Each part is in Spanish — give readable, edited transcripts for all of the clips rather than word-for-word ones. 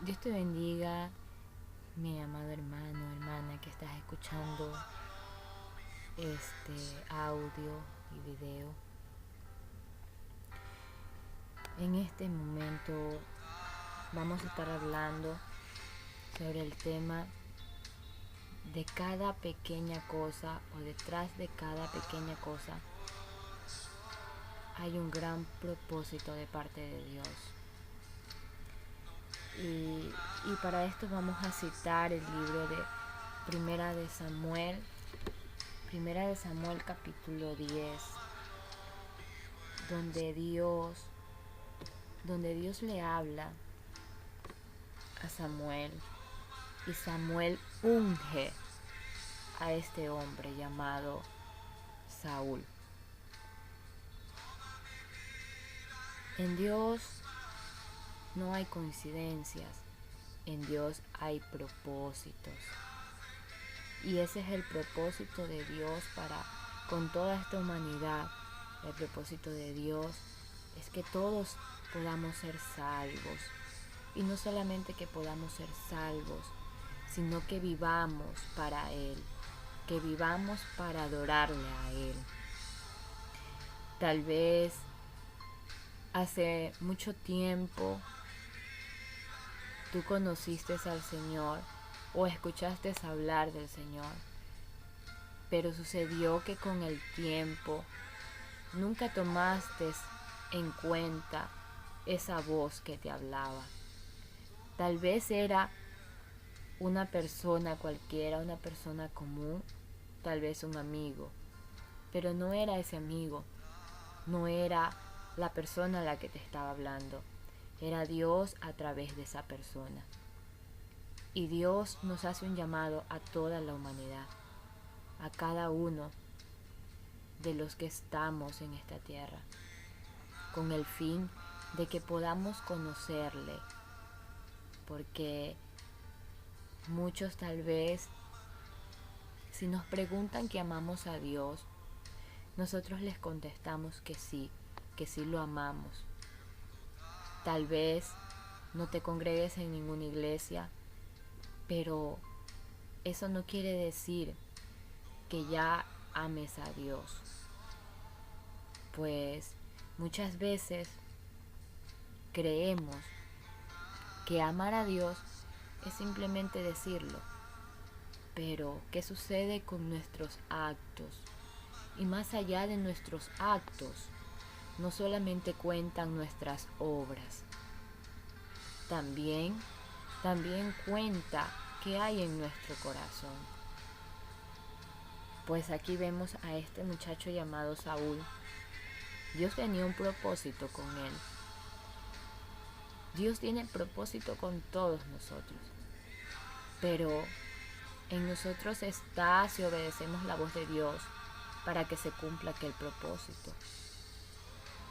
Dios te bendiga, mi amado hermano, hermana que estás escuchando este audio y video. En este momento vamos a estar hablando sobre el tema de cada pequeña cosa, o detrás de cada pequeña cosa hay un gran propósito de parte de Dios. Y para esto vamos a citar el libro de Primera de Samuel capítulo 10, donde Dios le habla a Samuel, y Samuel unge a este hombre llamado Saúl. En Dios no hay coincidencias, en Dios hay propósitos. Y ese es el propósito de Dios para con toda esta humanidad. El propósito de Dios es que todos podamos ser salvos. Y no solamente que podamos ser salvos, sino que vivamos para Él, que vivamos para adorarle a Él. Tal vez hace mucho tiempo tú conociste al Señor o escuchaste hablar del Señor, pero sucedió que con el tiempo nunca tomaste en cuenta esa voz que te hablaba. Tal vez era una persona cualquiera, una persona común, tal vez un amigo, pero no era ese amigo, no era la persona a la que te estaba hablando, era Dios a través de esa persona. Y Dios nos hace un llamado a toda la humanidad, a cada uno de los que estamos en esta tierra, con el fin de que podamos conocerle, porque muchos tal vez, si nos preguntan que amamos a Dios, nosotros les contestamos que sí lo amamos. Tal vez no te congregues en ninguna iglesia, pero eso no quiere decir que ya ames a Dios. Pues muchas veces creemos que amar a Dios es simplemente decirlo, pero ¿qué sucede con nuestros actos? Y más allá de nuestros actos, no solamente cuentan nuestras obras, también cuenta qué hay en nuestro corazón. Pues aquí vemos a este muchacho llamado Saúl. Dios tenía un propósito con él. Dios tiene propósito con todos nosotros, pero en nosotros está si obedecemos la voz de Dios para que se cumpla aquel propósito,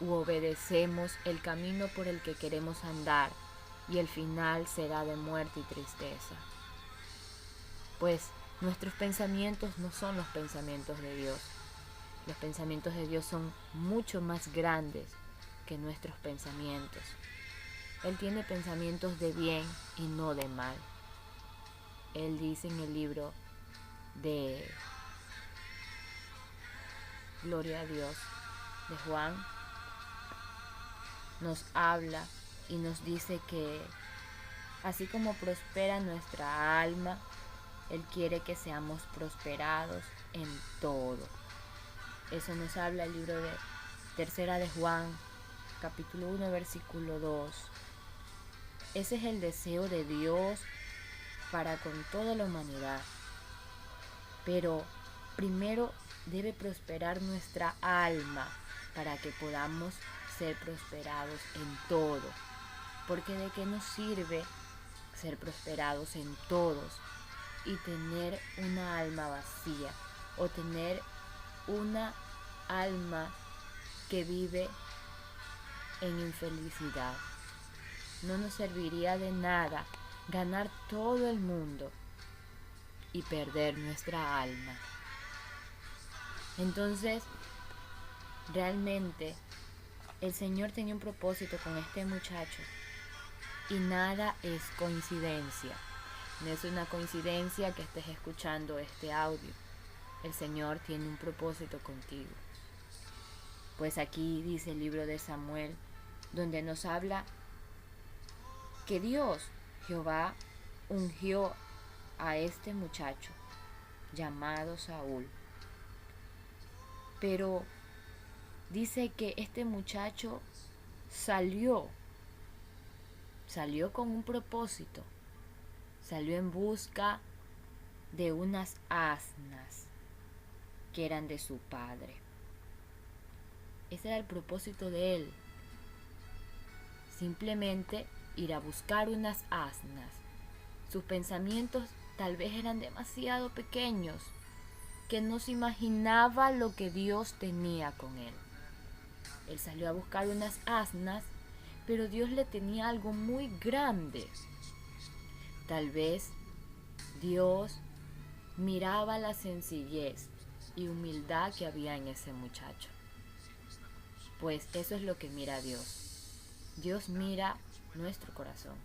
u obedecemos el camino por el que queremos andar y el final será de muerte y tristeza. Pues nuestros pensamientos no son los pensamientos de Dios. Los pensamientos de Dios son mucho más grandes que nuestros pensamientos. Él tiene pensamientos de bien y no de mal. Él dice en el libro de Gloria a Dios de Juan, nos habla y nos dice que así como prospera nuestra alma, Él quiere que seamos prosperados en todo. Eso nos habla el libro de Tercera de Juan, capítulo 1, versículo 2. Ese es el deseo de Dios para con toda la humanidad. Pero primero debe prosperar nuestra alma para que podamos ser prosperados en todo. Porque ¿de qué nos sirve ser prosperados en todos y tener una alma vacía, o tener una alma que vive en infelicidad? No nos serviría de nada ganar todo el mundo y perder nuestra alma. Entonces, realmente el Señor tenía un propósito con este muchacho, Y nada es coincidencia. No es una coincidencia que estés escuchando este audio. El Señor tiene un propósito contigo. Pues aquí dice el libro de Samuel, donde nos habla que Dios, Jehová, ungió a este muchacho llamado Saúl. Pero dice que este muchacho salió con un propósito, salió en busca de unas asnas que eran de su padre. Ese era el propósito de él, simplemente ir a buscar unas asnas. Sus pensamientos tal vez eran demasiado pequeños, que no se imaginaba lo que Dios tenía con él. Él salió a buscar unas asnas, pero Dios le tenía algo muy grande. Tal vez Dios miraba la sencillez y humildad que había en ese muchacho. Pues eso es lo que mira Dios. Dios mira nuestro corazón.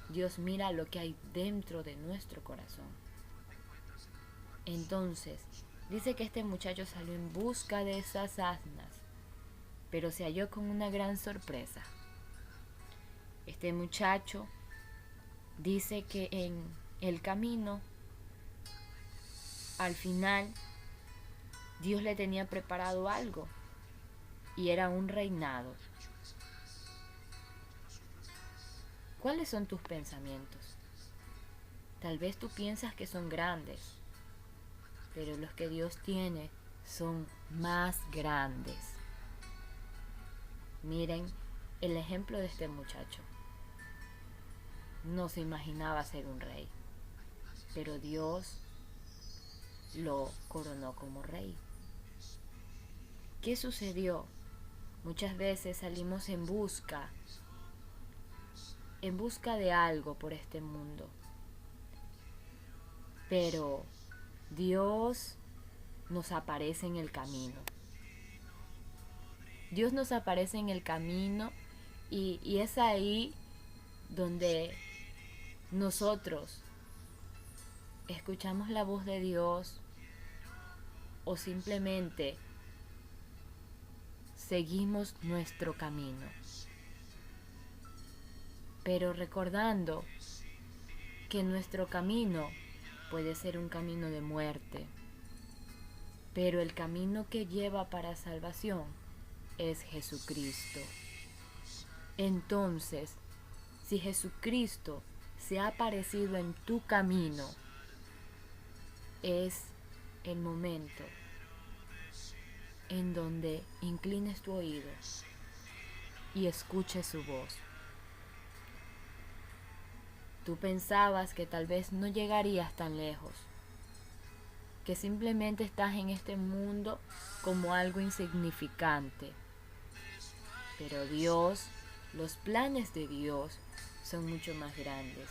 Dios mira lo que hay dentro de nuestro corazón. Entonces, dice que este muchacho salió en busca de esas asnas, pero se halló con una gran sorpresa. Este muchacho dice que en el camino, al final, Dios le tenía preparado algo, y era un reinado. ¿Cuáles son tus pensamientos? Tal vez tú piensas que son grandes, pero los que Dios tiene son más grandes. Miren el ejemplo de este muchacho. No se imaginaba ser un rey, pero Dios lo coronó como rey. ¿Qué sucedió? Muchas veces salimos en busca de algo por este mundo, pero Dios nos aparece en el camino. Dios nos aparece en el camino y es ahí donde nosotros escuchamos la voz de Dios o simplemente seguimos nuestro camino. Pero recordando que nuestro camino puede ser un camino de muerte, pero el camino que lleva para salvación es Jesucristo. Entonces, si Jesucristo se ha aparecido en tu camino, es el momento en donde inclines tu oído y escuches su voz. Tú pensabas que tal vez no llegarías tan lejos, que simplemente estás en este mundo como algo insignificante. Pero Dios, los planes de Dios son mucho más grandes.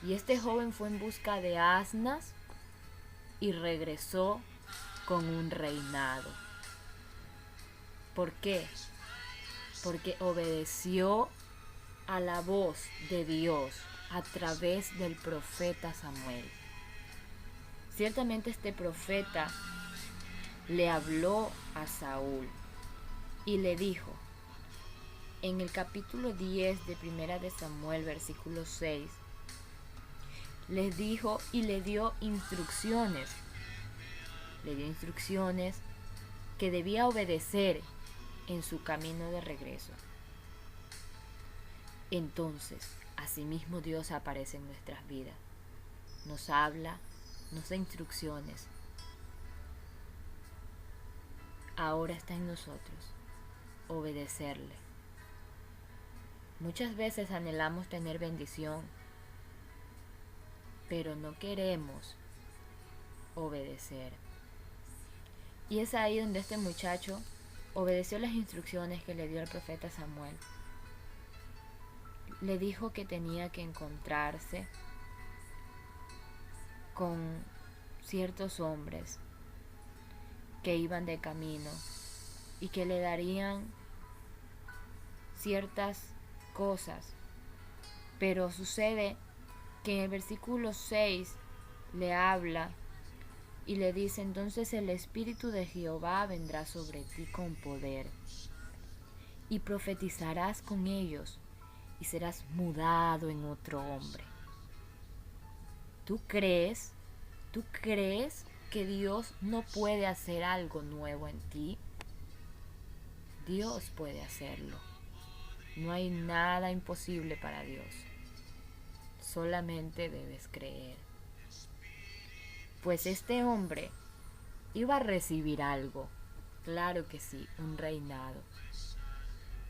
Y este joven fue en busca de asnas y regresó con un reinado. ¿Por qué? Porque obedeció a la voz de Dios a través del profeta Samuel. Ciertamente este profeta le habló a Saúl y le dijo, en el capítulo 10 de Primera de Samuel, versículo 6, les dijo y le dio instrucciones. Le dio instrucciones que debía obedecer en su camino de regreso. Entonces, asimismo Dios aparece en nuestras vidas. Nos habla, nos da instrucciones. Ahora está en nosotros obedecerle. Muchas veces anhelamos tener bendición, pero no queremos obedecer. Y es ahí donde este muchacho obedeció las instrucciones que le dio el profeta Samuel. Le dijo que tenía que encontrarse con ciertos hombres que iban de camino y que le darían ciertas cosas Pero sucede que en el versículo 6 le habla y le dice: entonces el Espíritu de Jehová vendrá sobre ti con poder, y profetizarás con ellos, y serás mudado en otro hombre. ¿Tú crees? ¿Tú crees que Dios no puede hacer algo nuevo en ti? Dios puede hacerlo. No hay nada imposible para Dios. Solamente debes creer. Pues este hombre iba a recibir algo. Claro que sí, un reinado.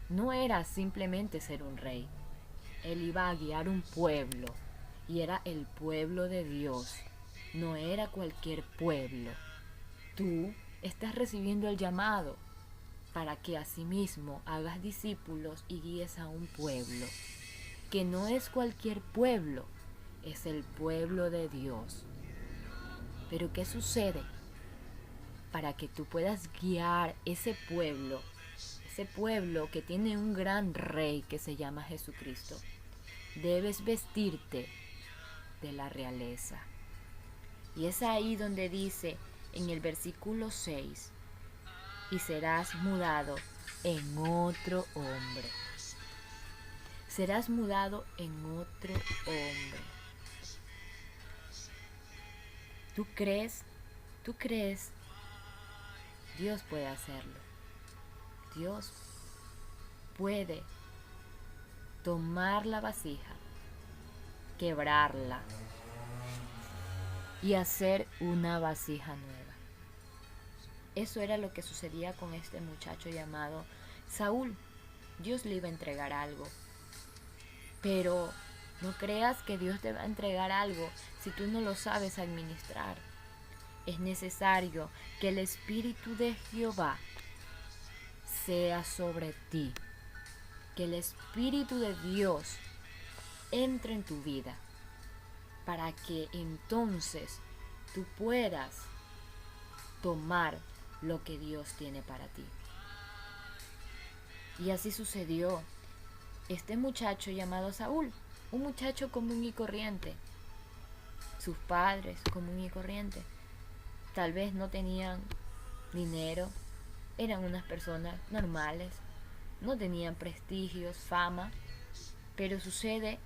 No era simplemente ser un rey. Él iba a guiar un pueblo. Y era el pueblo de Dios. No era cualquier pueblo. Tú estás recibiendo el llamado para que asimismo hagas discípulos y guíes a un pueblo, que no es cualquier pueblo, es el pueblo de Dios. Pero ¿qué sucede? Para que tú puedas guiar ese pueblo que tiene un gran rey que se llama Jesucristo, debes vestirte de la realeza. Y es ahí donde dice en el versículo 6, y serás mudado en otro hombre. Serás mudado en otro hombre. ¿Tú crees? ¿Tú crees? Dios puede hacerlo. Dios puede tomar la vasija, quebrarla y hacer una vasija nueva. Eso era lo que sucedía con este muchacho llamado Saúl. Dios le iba a entregar algo. Pero no creas que Dios te va a entregar algo si tú no lo sabes administrar. Es necesario que el Espíritu de Jehová sea sobre ti. Que el Espíritu de Dios entre en tu vida para que entonces tú puedas tomar lo que Dios tiene para ti. Y así sucedió. Este muchacho llamado Saúl, un muchacho común y corriente, sus padres común y corriente, tal vez no tenían dinero, eran unas personas normales, no tenían prestigios, fama, pero sucede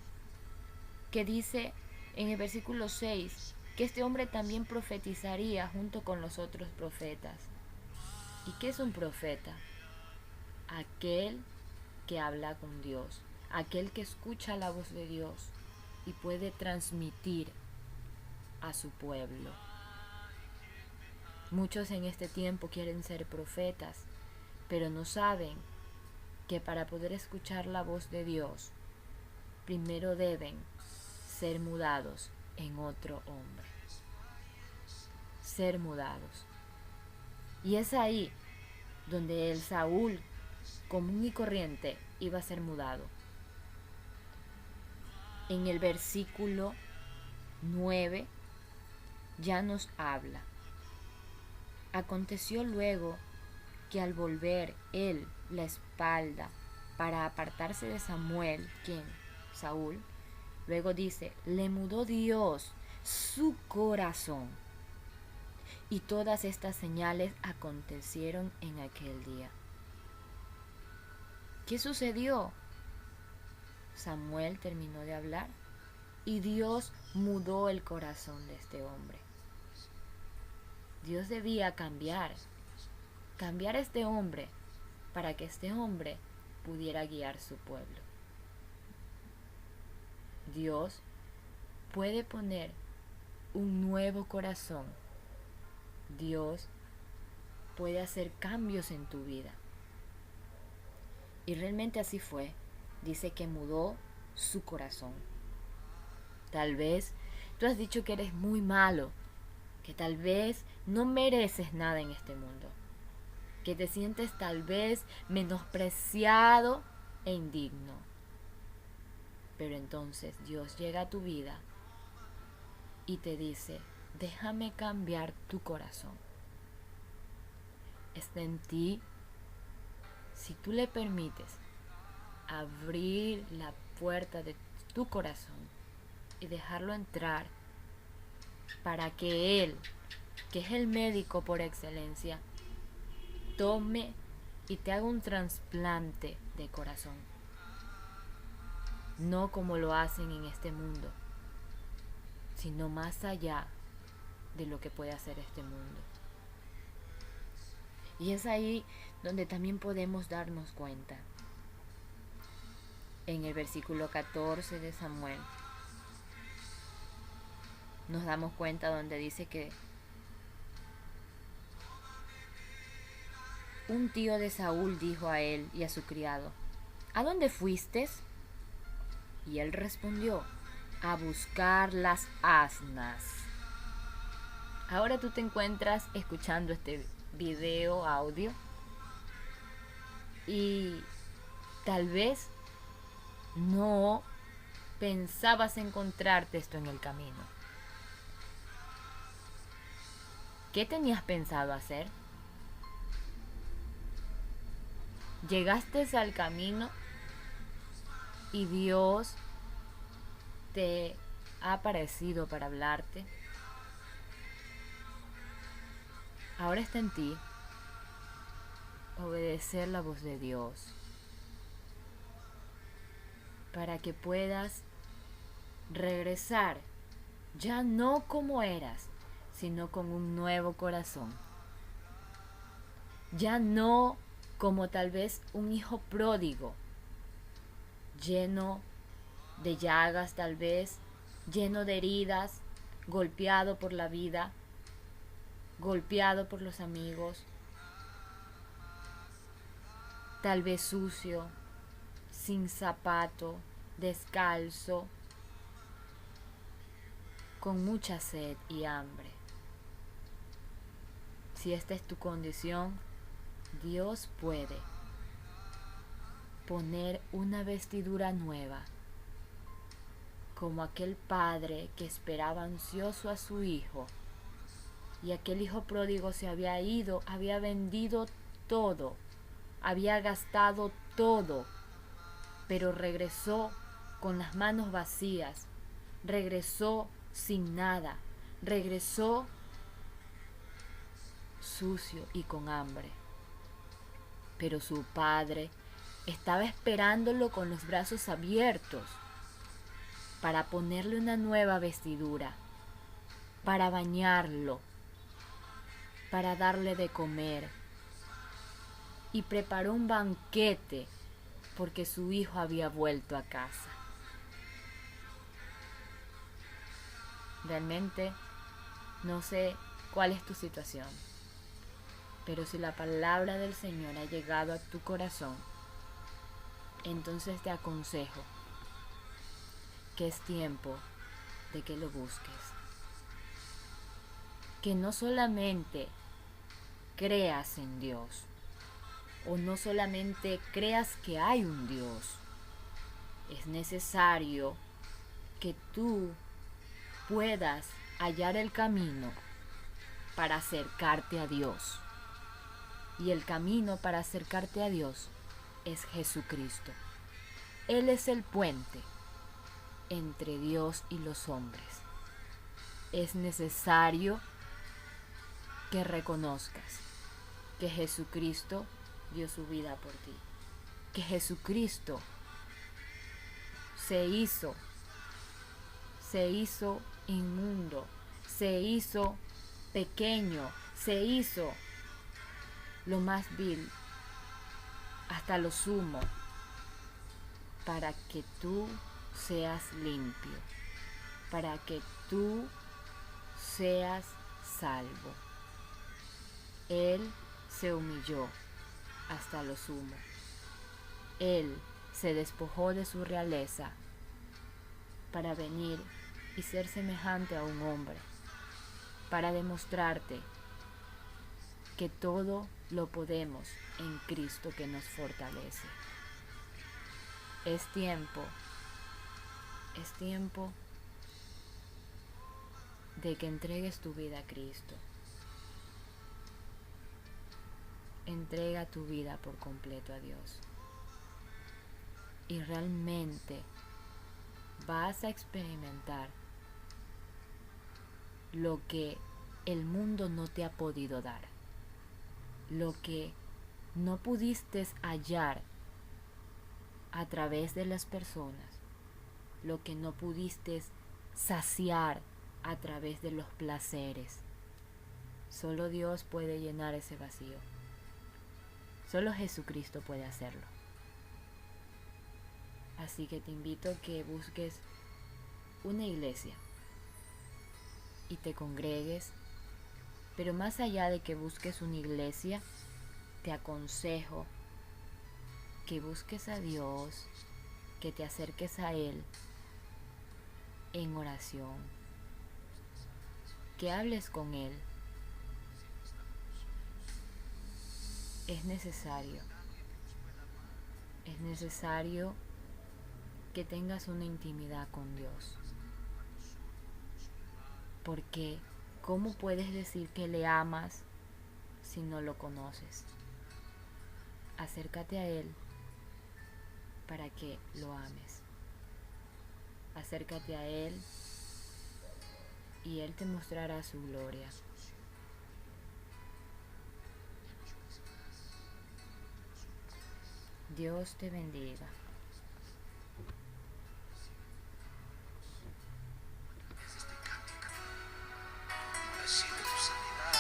que dice en el versículo 6 que este hombre también profetizaría junto con los otros profetas. ¿Y qué es un profeta? Aquel que habla con Dios, aquel que escucha la voz de Dios y puede transmitir a su pueblo. Muchos en este tiempo quieren ser profetas, pero no saben que para poder escuchar la voz de Dios, primero deben ser mudados en otro hombre. Ser mudados. Y es ahí donde el Saúl común y corriente iba a ser mudado. En el versículo 9 ya nos habla. Aconteció luego que al volver él la espalda para apartarse de Samuel, quien Saúl, luego dice, le mudó Dios su corazón. Y todas estas señales acontecieron en aquel día. ¿Qué sucedió? Samuel terminó de hablar y Dios mudó el corazón de este hombre. Dios debía cambiar a este hombre para que este hombre pudiera guiar su pueblo. Dios puede poner un nuevo corazón. Dios puede hacer cambios en tu vida. Y realmente así fue. Dice que mudó su corazón. Tal vez tú has dicho que eres muy malo, que tal vez no mereces nada en este mundo, que te sientes tal vez menospreciado e indigno. Pero entonces Dios llega a tu vida y te dice, déjame cambiar tu corazón. Está en ti, si tú le permites abrir la puerta de tu corazón y dejarlo entrar para que Él, que es el médico por excelencia, tome y te haga un trasplante de corazón. No como lo hacen en este mundo, sino más allá de lo que puede hacer este mundo. Y es ahí donde también podemos darnos cuenta. En el versículo 14 de Samuel nos damos cuenta donde dice que un tío de Saúl dijo a él y a su criado: ¿A dónde fuiste? Y él respondió: a buscar las asnas. Ahora tú te encuentras escuchando este video, audio, y tal vez no pensabas encontrarte esto en el camino. ¿Qué tenías pensado hacer? Llegaste al camino y Dios te ha aparecido para hablarte. Ahora está en ti obedecer la voz de Dios para que puedas regresar ya no como eras, sino con un nuevo corazón. Ya no como tal vez un hijo pródigo, lleno de llagas tal vez, lleno de heridas, golpeado por la vida, golpeado por los amigos, tal vez sucio, sin zapato, descalzo, con mucha sed y hambre. Si esta es tu condición, Dios puede poner una vestidura nueva, como aquel padre que esperaba ansioso a su hijo, y aquel hijo pródigo se había ido, había vendido todo, había gastado todo, pero regresó con las manos vacías, regresó sin nada, regresó sucio y con hambre. Pero su padre estaba esperándolo con los brazos abiertos para ponerle una nueva vestidura, para bañarlo, para darle de comer, y preparó un banquete porque su hijo había vuelto a casa. Realmente no sé cuál es tu situación, pero si la palabra del Señor ha llegado a tu corazón, entonces te aconsejo que es tiempo de que lo busques. Que no solamente creas en Dios, o no solamente creas que hay un Dios. Es necesario que tú puedas hallar el camino para acercarte a Dios. Y el camino para acercarte a Dios es Jesucristo. Él es el puente entre Dios y los hombres. Es necesario que reconozcas que Jesucristo dio su vida por ti, que Jesucristo se hizo inmundo, se hizo pequeño, se hizo lo más vil, hasta lo sumo, para que tú seas limpio, para que tú seas salvo. Él se humilló hasta lo sumo. Él se despojó de su realeza para venir y ser semejante a un hombre, para demostrarte que todo lo podemos en Cristo que nos fortalece. Es tiempo de que entregues tu vida a Cristo. Entrega tu vida por completo a Dios. Y realmente vas a experimentar lo que el mundo no te ha podido dar, lo que no pudiste hallar a través de las personas, lo que no pudiste saciar a través de los placeres. Solo Dios puede llenar ese vacío. Solo Jesucristo puede hacerlo. Así que te invito a que busques una iglesia y te congregues, pero más allá de que busques una iglesia, te aconsejo que busques a Dios, que te acerques a Él en oración, que hables con Él. Es necesario que tengas una intimidad con Dios, porque ¿cómo puedes decir que le amas si no lo conoces? Acércate a Él para que lo ames. Acércate a Él y Él te mostrará su gloria. Dios te bendiga. Recibe tu sanidad,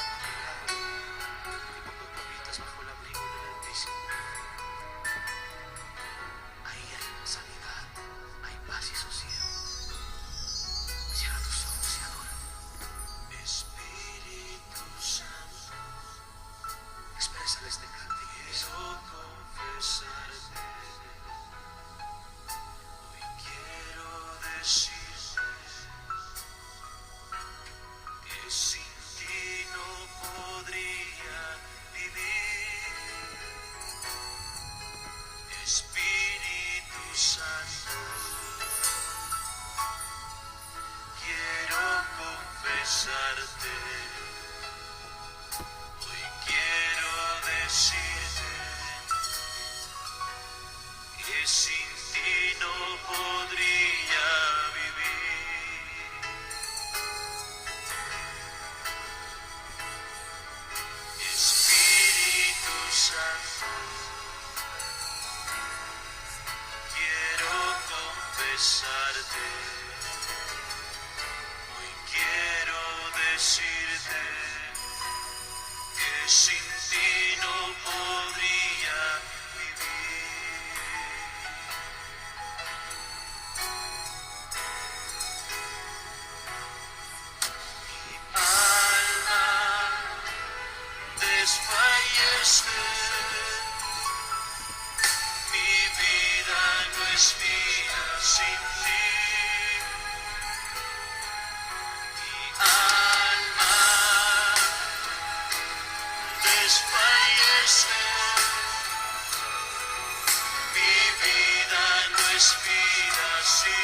tu milagro, y cuando tú habitas bajo el abrigo del Altísimo, ahí hay sanidad, hay paz y sosiego. Cierra tus ojos y adora. Espíritu Santo, exprésale este cántico. Quiero confesarte, hoy quiero decirte que sin ti no podría vivir. Espíritu Santo, quiero confesarte, hoy quiero decirte que sin ti no podría vivir. Espíritu Santo, quiero confesarte, hoy quiero decirte que sin ti no podría vivir. Mi alma desfallece, mi vida no es vida sin ti. Mi alma desfallece, mi vida no es vida sin ti.